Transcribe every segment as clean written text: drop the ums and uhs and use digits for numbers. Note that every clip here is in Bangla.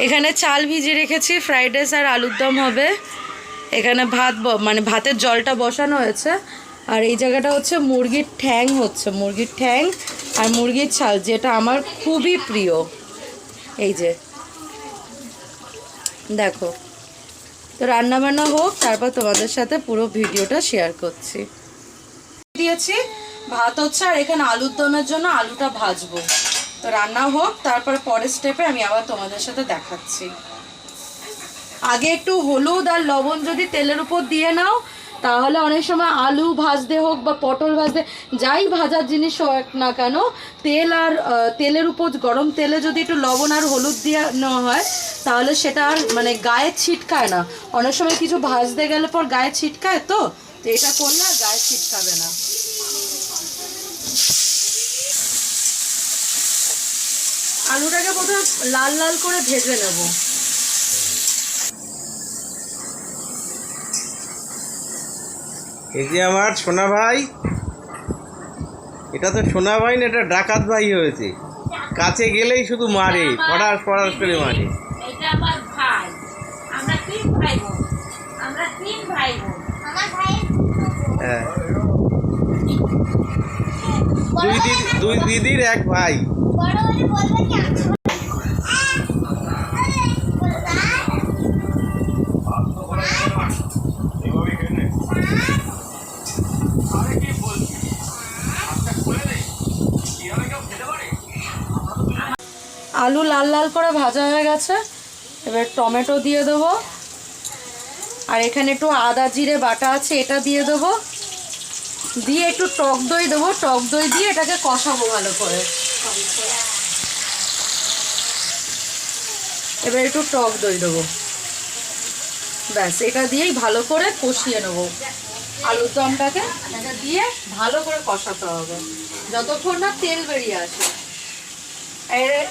এখানে চাল ভিজিয়ে রেখেছি, ফ্রাইড রাইস আর আলুর দম হবে। এখানে ভাত মানে ভাতের জলটা বসানো হয়েছে। আর এই জায়গাটা হচ্ছে মুরগির ঠ্যাং, হচ্ছে মুরগির ঠ্যাং আর মুরগির ছাল, যেটা আমার খুবই প্রিয়। এই যে দেখো, তো রান্নাবান্না হোক, তারপর তোমাদের সাথে পুরো ভিডিওটা শেয়ার করছি। দিয়েছি ভাত হচ্ছে, আর এখানে আলুর দমের জন্য আলুটা ভাজবো। তো রান্না হোক, তারপর পরের স্টেপে আমি আবার তোমাদের সাথে দেখাচ্ছি। আগে একটু হলুদ আর লবণ যদি তেলের উপর দিয়ে নাও, তাহলে অনেক সময় আলু ভাজতে হোক বা পটল ভাজতে, যাই ভাজার জিনিস হোক না কেন, তেল আর তেলের উপর গরম তেলে যদি একটু লবণ আর হলুদ দিয়ে নেওয়া হয়, তাহলে সেটা আর মানে গায়ে ছিটকায় না। অনেক সময় কিছু ভাজতে গেলে পর গায়ে ছিটকায়, তো এটা করলে আর গায়ে ছিটকাবে না। আলুটাকে প্রথমে লাল লাল করে ভেজে নেব। এই যে আমার সোনা ভাই, এটা তো সোনা ভাই না, এটা ডাকাত ভাই হয়েছে। কাছে গেলেই শুধু মারে, পড়াশ পড়াশ করে মারে। এটা আমার ভাই, আমরা তিন ভাই বোন, আমরা তিন ভাই বোন। আমার ভাই হ্যাঁ, দুই দিদির এক ভাই। বড় হলে বলবে কি আলু লাল লাল করে ভাজা হয়ে গেছে, এবার টমেটো দিয়ে দেবো। আর এখানে একটু আদা জিরে বাটা আছে, এটা দিয়ে দেবো। দিয়ে একটু টক দই দেবো, টক দই দিয়ে এটাকে কষাবো ভালো করে। এবার একটু টক দই দেবো, ব্যাস এটা দিয়েই ভালো করে কষিয়ে নেবো। আলুর দমটাকে এটা দিয়ে ভালো করে কষাতে হবে যতক্ষণ না তেল বেরিয়ে আসে।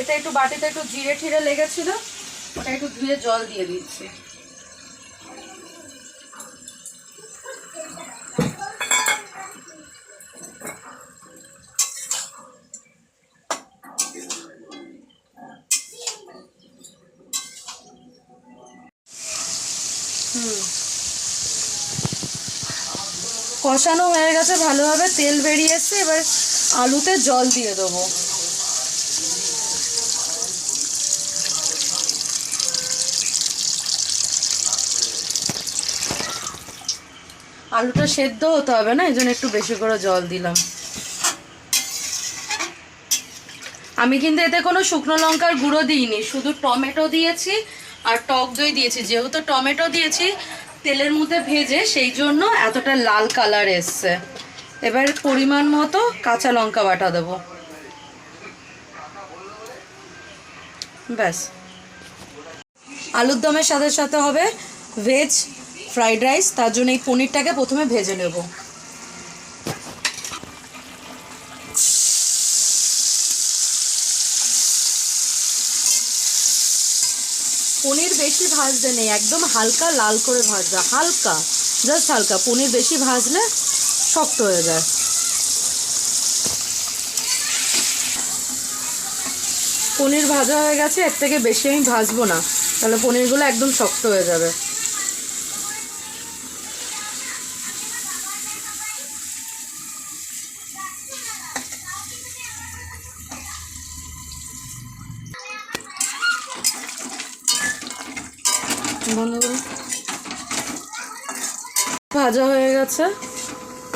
এটা একটু বাটিতে একটু জিরে ঠিরে লেগেছিল, ওটা একটু ধুয়ে জল দিয়ে দিচ্ছি। কষানো হয়ে গেছে ভালোভাবে, তেল বেরিয়ে এসছে। এবার আলুতে জল দিয়ে দেবো। আলুটা সেদ্ধ হতে হবে না, এই জন্য একটু বেশি করে জল দিলাম। আমি কিন্তু এতে কোনো শুকনো লঙ্কার গুঁড়ো দিইনি, শুধু টমেটো দিয়েছি আর টক দই দিয়েছি। যেহেতু টমেটো দিয়েছি তেলের মধ্যে ভেজে, সেই জন্য এতটা লাল কালার এসছে। এবার পরিমাণ মতো কাঁচা লঙ্কা বাটা দেবো, ব্যাস। আলুর দমের সাথে সাথে হবে ভেজ ফ্রাইড রাইস, তার জন্য এই পনিরটাকে প্রথমে ভেজে নেব। পনির বেশি ভাজতে নেই, একদম হালকা লাল করে ভাজা, হালকা, জাস্ট হালকা। পনির বেশি ভাজলে শক্ত হয়ে যায়। পনির ভাজা হয়ে গেছে, এর থেকে বেশি আমি ভাজবো না, তাহলে পনিরগুলো একদম শক্ত হয়ে যাবে। ভাজা হয়ে গেছে,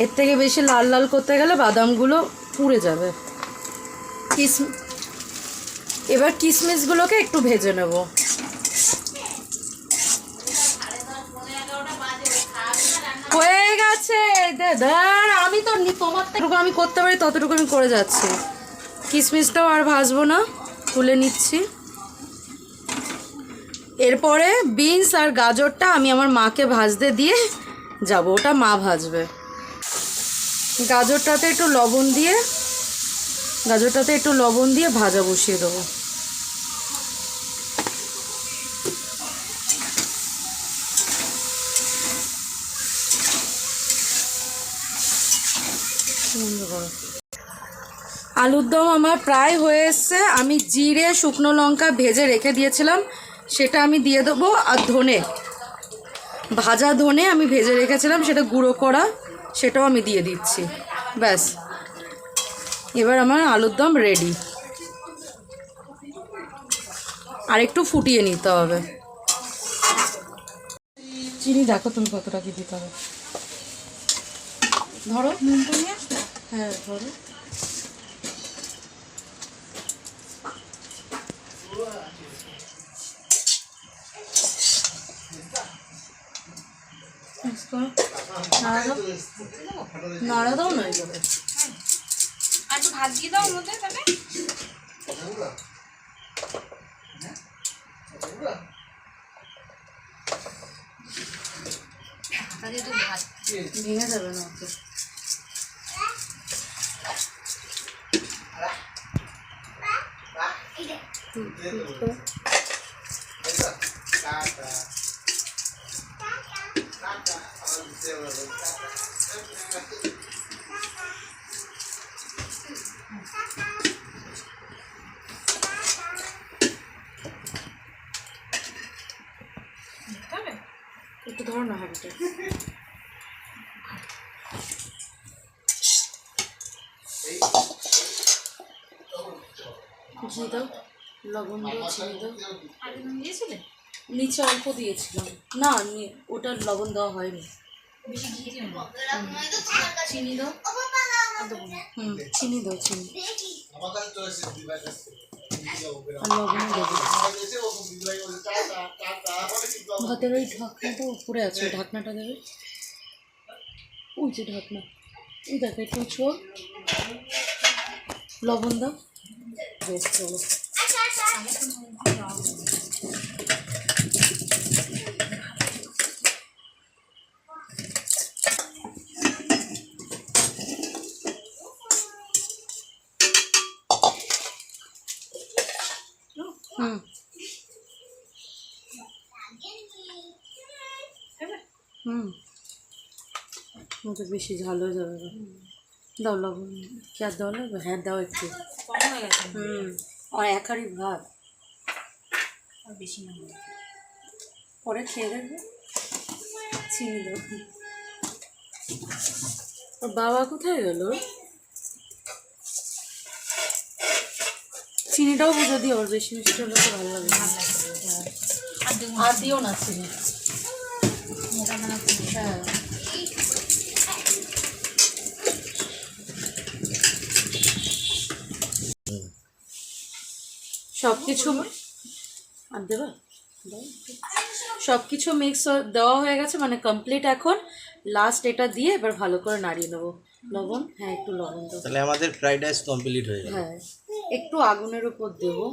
এর থেকে বেশি লাল লাল করতে গেলে বাদামগুলো পুড়ে যাবে। এবার কিশমিশগুলোকে একটু ভেজে নেব। হয়ে গেছে, আমি তো তোমার আমি করতে পারি ততটুকু আমি করে যাচ্ছি। কিশমিশটাও আর ভাজবো না, তুলে নিচ্ছি। এরপরে বিনস আর গাজরটা আমি আমার মাকে ভাজতে দিয়ে যাব, ওটা মা ভাজবে। গাজরটাতে একটু লবণ দিয়ে ভাজা বসিয়ে দেবো। আলুর দম আমার প্রায় হয়ে এসছে। আমি জিরে শুকনো লঙ্কা ভেজে রেখে দিয়েছিলাম, সেটা আমি দিয়ে দেবো। আর ধনে, ভাজা ধনে আমি ভেজে রেখেছিলাম, সেটা গুঁড়ো করা, সেটাও আমি দিয়ে দিচ্ছি। ব্যাস, এবার আমার আলুর দম রেডি। আর একটু ফুটিয়ে নিতে হবে। চিনি দেখো তুমি কতটা কি দিতে হবে। ধরো নুনটা নিয়ে আসবে। হ্যাঁ ধরো। নাড়া দাও না এইভাবে। আর একটু ভাত দিয়ে দাও ওর মধ্যে তাহলে। ভেঙে যাবে না ওকে। একটু ধরো না হাঁড়িটা। ঘি দাও, লবণ দাও, চিনি দাও। আগে নুন দিয়েছিলে? নিচে অল্প দিয়েছিলাম না, ওটা লবণ দেওয়া হয়নি। বেশি ঘি দিও না। চিনি দাও। চিনি দাও, চিনি আর লবণ দেবো। ভাতের ওই ঢাকনাটা উপরে আছে, ওই ঢাকনাটা দেবে। ওই যে ঢাকনা, ওই দেখো একটু ছোট। লবণ দাও। বেশ চলো। হুম হুম, ওটা বেশি ঝাল হয়ে যাবে না। দাও লবণ। কি আর দেওয়া লাগবে? হ্যাঁ দাও একটু। কম হয়ে গেছে। আর এক হাঁড়ি ভাত আর বেশি না হলে। পরে খেয়ে দেখবে। চিনি দাও। ওর বাবা কোথায় গেল? চিনিটাও বুঝে দিও, ওর বেশি মিষ্টি হলে তো ভালো লাগে না। আর দিও না চিনি। হ্যাঁ সব কিছু আর দেবা। সব কিছু মিক্স দেওয়া হয়ে গেছে, মানে কমপ্লিট। এখন লাস্ট এটা দিয়ে এবার ভালো করে নাড়িয়ে নেবো। লবণ, হ্যাঁ একটু লবণ দেবো। তাহলে আমাদের ফ্রাইড রাইস কমপ্লিট হয়ে গেল। হ্যাঁ একটু আগুনের উপর দেবো।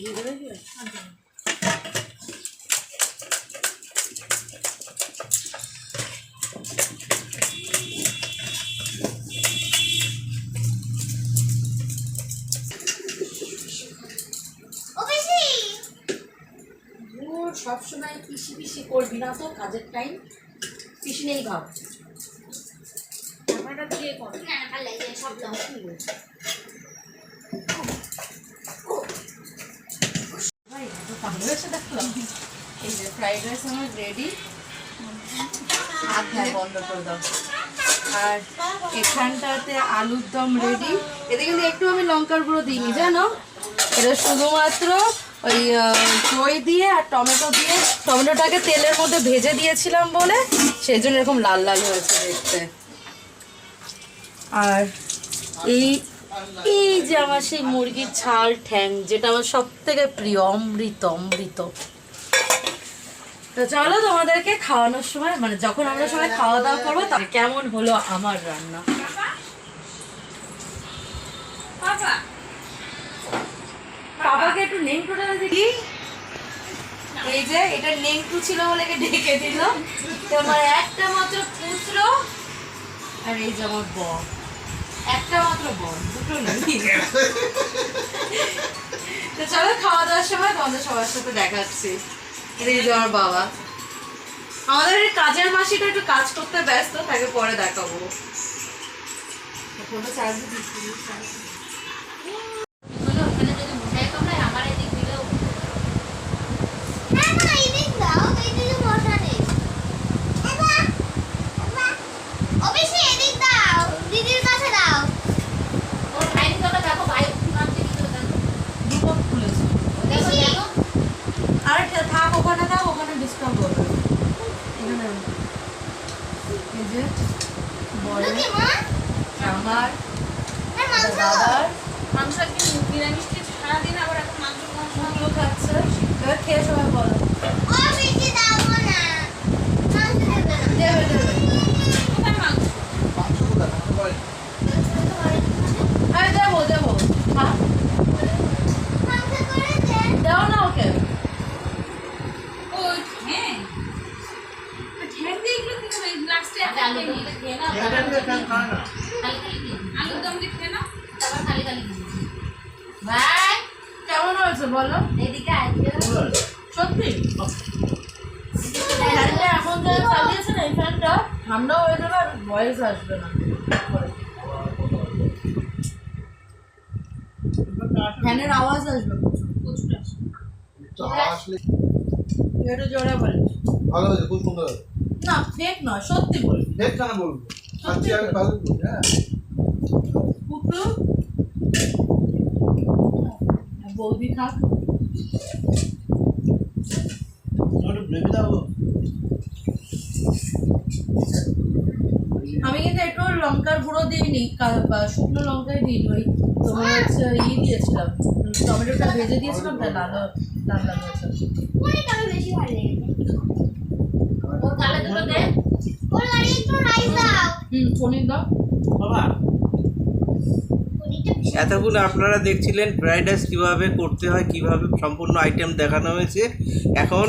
ঘি দেবে কি? সবসময় পিসি পিসি করবি না তো, কাজের টাইম পিসি নেই ভাব। ঢাকনাটা দিয়ে করো। হ্যাঁ ভালো লাগে সব দাও। এই যে ফ্রাইড রাইস আমার রেডি। হ্যাঁ বন্ধ করে দাও। আর এখানটাতে আলুর দম রেডি। এতে কিন্তু একটু আমি লঙ্কার গুঁড়ো দিইনি জানো, এটা শুধুমাত্র ওই দই দিয়ে আর টমেটো দিয়ে, টমেটোটাকে তেলের মধ্যে ভেজে দিয়েছিলাম বলে সেই জন্য এরকম লাল লাল হয়েছে দেখতে। আর এই এই যে আমার সেই মুরগির ছাল ঠ্যাং, যেটা আমার সব থেকে প্রিয়, অমৃত অমৃত। তো চলো তোমাদেরকে খাওয়ানোর সময়, মানে যখন আমরা সবাই খাওয়া দাওয়া করবো তখন কেমন হলো আমার রান্না। বাবাকে একটু নেংটুটা দেখি। এই যে এটা নেংটু ছিল বলে ডেকে দিল। তোমার একটা মাত্র পুত্র, আর এই যে আমার বর, একটা মাত্র বর, দুটো নেই। তো চলো খাওয়া দাওয়ার সময় তোমাদের সবার সাথে দেখাচ্ছি। এই যে আমার বাবা, আমাদের এই কাজের মাসিটা একটু কাজ করতে ব্যস্ত, তাকে পরে দেখাবো। কোনো চার্জ দিচ্ছি যে বড় আমার দাদার মাংস একদিন নিরামিষ খেয়ে সারাদিন আবার এখন মাংস মুখগুলো খাচ্ছে। এবার খেয়ে সবাই বলো। দেবে দেবে। কোথায় মাংস? আরে দেবো দেবো। হ্যাঁ দাও না ওকে। ও ঠ্যাং ঠ্যাং দিয়ে এগুলো কি করে লাস্টে আলুর দমটা খেয়ে নাও আলুর দম দিয়ে খেয়ে নাও তারপর খালি খালি ভাই কেমন হয়েছে বলো? এদিকে আসবে সত্যি ফ্যানটা এখন যা চালিয়েছে না, এই ফ্যানটা ঠান্ডাও হয়ে যাবে আর ভয়েস আসবে না। ফ্যানের আওয়াজ আসবে প্রচুর। একটু জোরে বলে। ভালো হয়েছে, খুব সুন্দর হয়েছে। না ফেক নয়, সত্যি বলি। দেখ কেন বলবো, সত্যি আমি ভালো বলি। হ্যাঁ কুকু বৌদি খাক। একটু গ্রেভি দাও। আমি কিন্তু একটু লঙ্কার গুঁড়ো দিইনি, শুকনো লঙ্কাই দিইনি। ওই তোমার হচ্ছে দিয়েছিলাম, টমেটোটা ভেজে দিয়েছিলাম, তাই লাল লাল লাল হয়েছে। ওর গালে দুটো দে পনির দাও। বাবা এতক্ষণ আপনারা দেখছিলেন ফ্রাইড রাইস কীভাবে করতে হয়, কীভাবে সম্পূর্ণ আইটেম দেখানো হয়েছে। এখন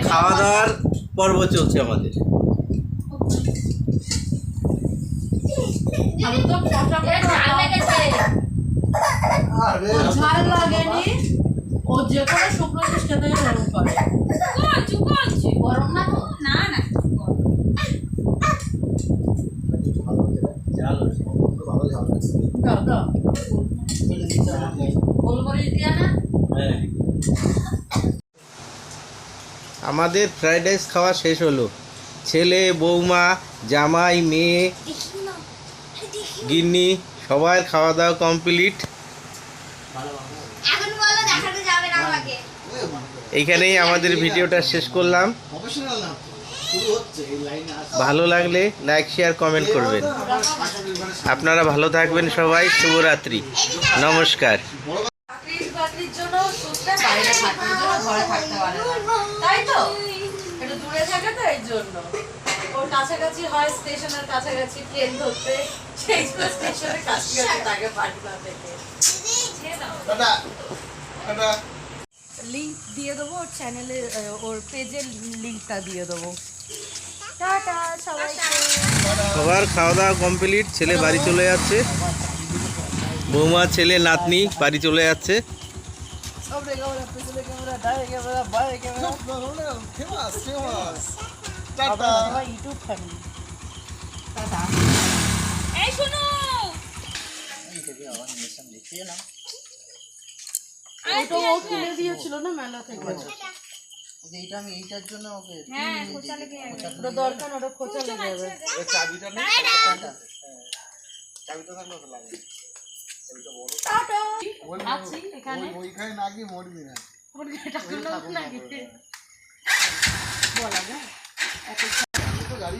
খাওয়া দাওয়ার পর্ব চলছে আমাদের। আমি তো কষা ঝাল লেগেছে আরে ও ঝাল লাগেনি, ও যে কোনো শুকনো জিনিস খেতে গরম করে। করছি গরম না তো না না ভালো ঝাল আছে। দাও দাও। গোলমরিচ দিয়া না আমাদের ফ্রাইড রাইস খাওয়া শেষ হলো। ছেলে, বৌমা, জামাই, মেয়ে, গিন্নি সবার খাওয়া দাওয়া কমপ্লিট। এখন বলো দেখাতে যাবে না আমাকে। এইখানেই আমাদের ভিডিওটা শেষ করলাম। প্রফেশনাল না, শুরু হচ্ছে এই লাইনে আসা। ভালো লাগলে লাইক শেয়ার কমেন্ট করবেন। আপনারা ভালো থাকবেন সবাই। শুভরাত্রি, নমস্কার। চাকরির জন্য সুস্থে বাইরে থাকতে, ঘরে থাকতে পারে না, তাই তো? একটু দূরে থাকে তো, এই জন্য। ওর কাছাকাছি হয়, স্টেশনের কাছাকাছি ট্রেন ধরতে, সেই স্টেশনের কাছাকাছি তাকে পাঠিয়ে থেকে। Tata tata. লিংক দিয়ে দেবো ওর চ্যানেলে, ওর পেজের লিংকটা দিয়ে দেবো। টাটা সবাইকে। সবার খাওয়া দাওয়া কমপ্লিট। ছেলে বাড়ি চলে যাচ্ছে, বৌমা, ছেলে, নাতনি বাড়ি চলে যাচ্ছে। Famous famous. Tata. YouTube family. এই শুনো ওটা ও কিনে দিয়েছিল না মেলা থেকে। এইটা আমি এইটার জন্য ওকে হ্যাঁ খোঁচা লেগে যাবে ওটা দরকার, ওটা খোঁচা লেগে যাবে। এই চাবিটা নেই, চাবিটা থাকলে তো লাগে। চাবিটা বড়। টাটা। আছি এখানে ওইখানে না গিয়ে মরবি না। ওর এটা কোনো নাকি বলা যায়। তো গাড়ি